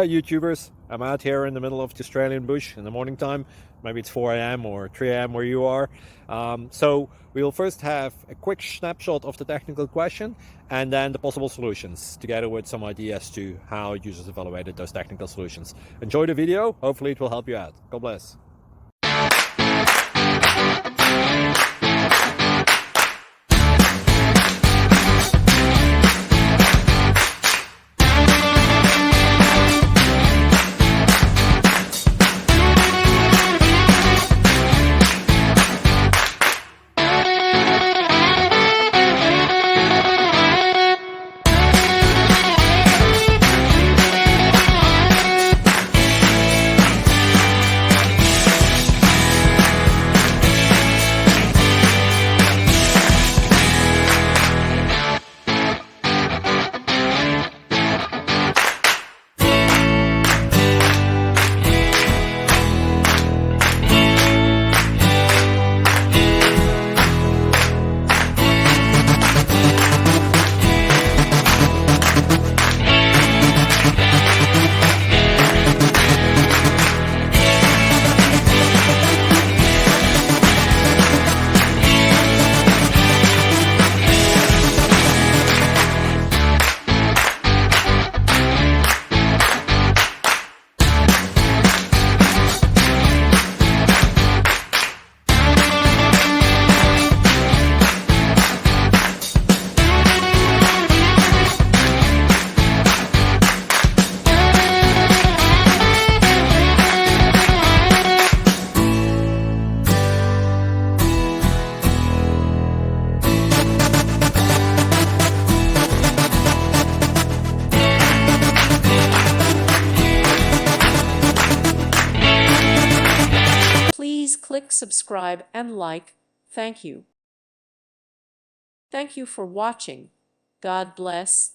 Hi YouTubers, I'm out here in the middle of the Australian bush in the morning time. Maybe it's 4 a.m. or 3 a.m. where you are. So we'll first have a quick snapshot of the technical question and then the possible solutions, together with some ideas to how users evaluated those technical solutions. Enjoy the video, hopefully it will help you out. God bless. Please click subscribe and like. Thank you. Thank you for watching. God bless.